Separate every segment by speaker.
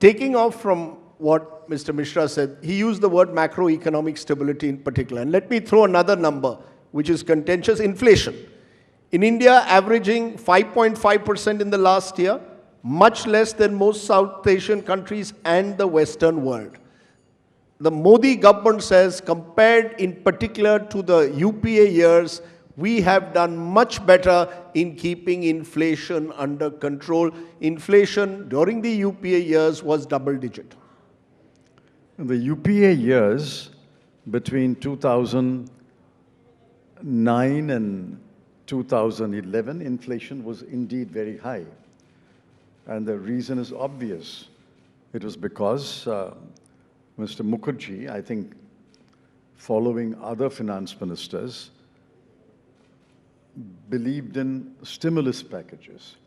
Speaker 1: taking off from what Mr. Mishra said, he used the word macroeconomic stability in particular. And let me throw another number, which is contentious: inflation. In India, averaging 5.5% in the last year, much less than most South Asian countries and the Western world. The Modi government says, compared in particular to the UPA years, we have done much better in keeping inflation under control. Inflation during the UPA years was double digit.
Speaker 2: In the UPA years, between 2009 and 2011, inflation was indeed very high. And the reason is obvious. It was because Mr. Mukherjee, I think, following other finance ministers, believed in stimulus packages.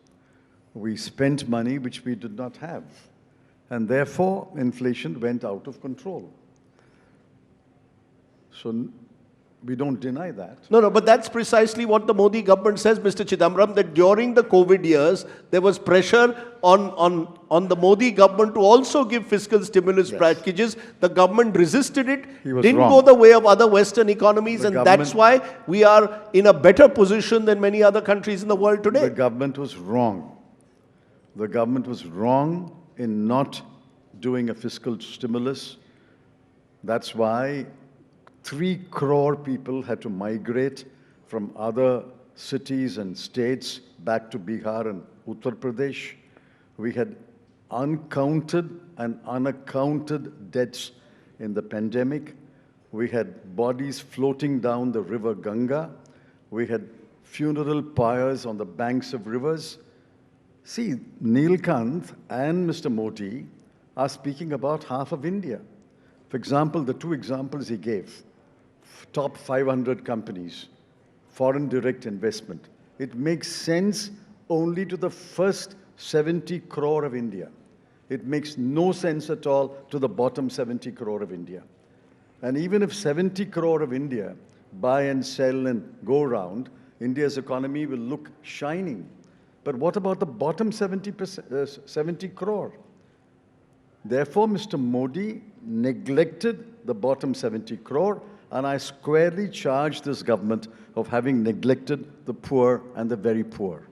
Speaker 2: We spent money which we did not have, and therefore inflation went out of control. So we don't deny that.
Speaker 1: No, but that's precisely what the Modi government says, Mr. Chidambaram, that during the COVID years, there was pressure on the Modi government to also give fiscal stimulus packages. The government resisted it, didn't go the way of other Western economies, and that's why we are in a better position than many other countries in the world today.
Speaker 2: The government was wrong. The government was wrong in not doing a fiscal stimulus. That's why 3 crore people had to migrate from other cities and states back to Bihar and Uttar Pradesh. We had uncounted and unaccounted deaths in the pandemic. We had bodies floating down the river Ganga. We had funeral pyres on the banks of rivers. See, Neelkant and Mr. Modi are speaking about half of India. For example, the 2 examples he gave: top 500 companies, foreign direct investment. It makes sense only to the first 70 crore of India. It makes no sense at all to the bottom 70 crore of India. And even if 70 crore of India buy and sell and go around, India's economy will look shining. But what about the bottom 70 crore? Therefore, Mr. Modi neglected the bottom 70 crore, and I squarely charge this government of having neglected the poor and the very poor.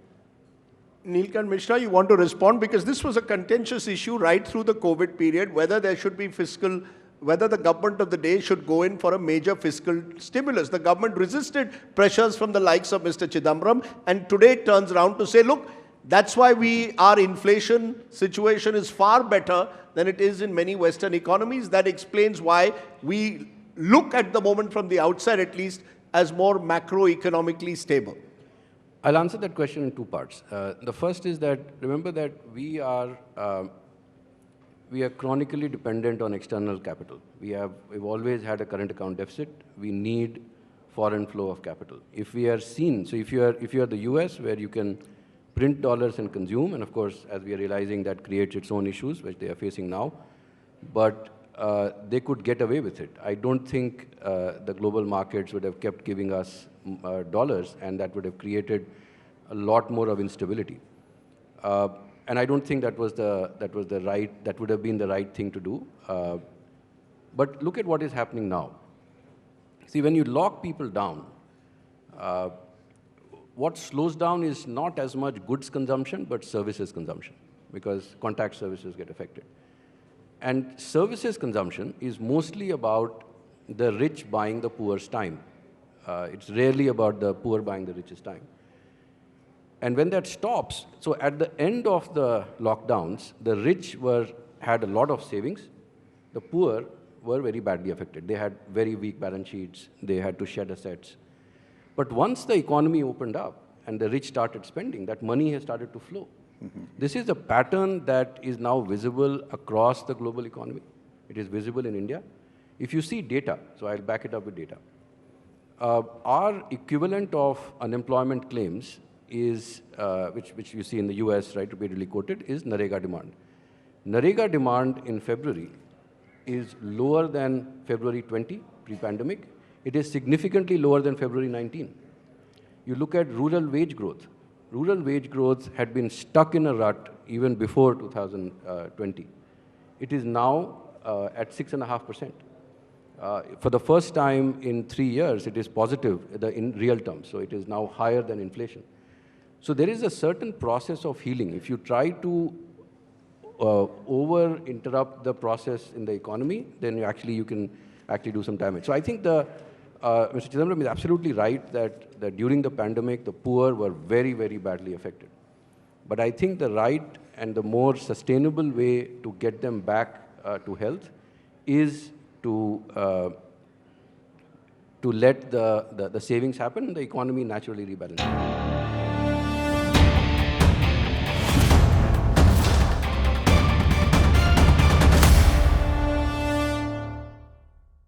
Speaker 1: Neelkant Mishra, you want to respond? Because this was a contentious issue right through the COVID period, whether there should be fiscal, whether the government of the day should go in for a major fiscal stimulus. The government resisted pressures from the likes of Mr. Chidambaram, and today it turns around to say, look, that's why our inflation situation is far better than it is in many Western economies. That explains why we look at the moment from the outside at least as more macroeconomically stable.
Speaker 3: I'll answer that question in 2 parts. The first is that, remember that we are chronically dependent on external capital. We've always had a current account deficit. We need foreign flow of capital. If we are seen, so if you are the US, where you can print dollars and consume, and of course, as we are realizing, that creates its own issues, which they are facing now, but they could get away with it. I don't think the global markets would have kept giving us dollars, and that would have created a lot more of instability. And I don't think that would have been the right thing to do. But look at what is happening now. See, when you lock people down, what slows down is not as much goods consumption, but services consumption, because contact services get affected. And services consumption is mostly about the rich buying the poor's time. It's rarely about the poor buying the rich's time. And when that stops, so at the end of the lockdowns, the rich had a lot of savings. The poor were very badly affected. They had very weak balance sheets. They had to shed assets. But once the economy opened up and the rich started spending, that money has started to flow. This is a pattern that is now visible across the global economy. It is visible in India. If you see data, so I'll back it up with data. Our equivalent of unemployment claims is, which you see in the US, right, repeatedly quoted, is Narega demand. Narega demand in February is lower than February 20, pre-pandemic. It is significantly lower than February 19. You look at rural wage growth. Rural wage growth had been stuck in a rut even before 2020. it is now at 6.5%. For the first time in 3 years, it is positive in real terms. So it is now higher than inflation. So there is a certain process of healing. If you try to over-interrupt the process in the economy, then you can actually do some damage. So I think Mr. Chidambaram is absolutely right that during the pandemic, the poor were very, very badly affected. But I think the right and the more sustainable way to get them back to health is to let the savings happen and the economy naturally rebalance.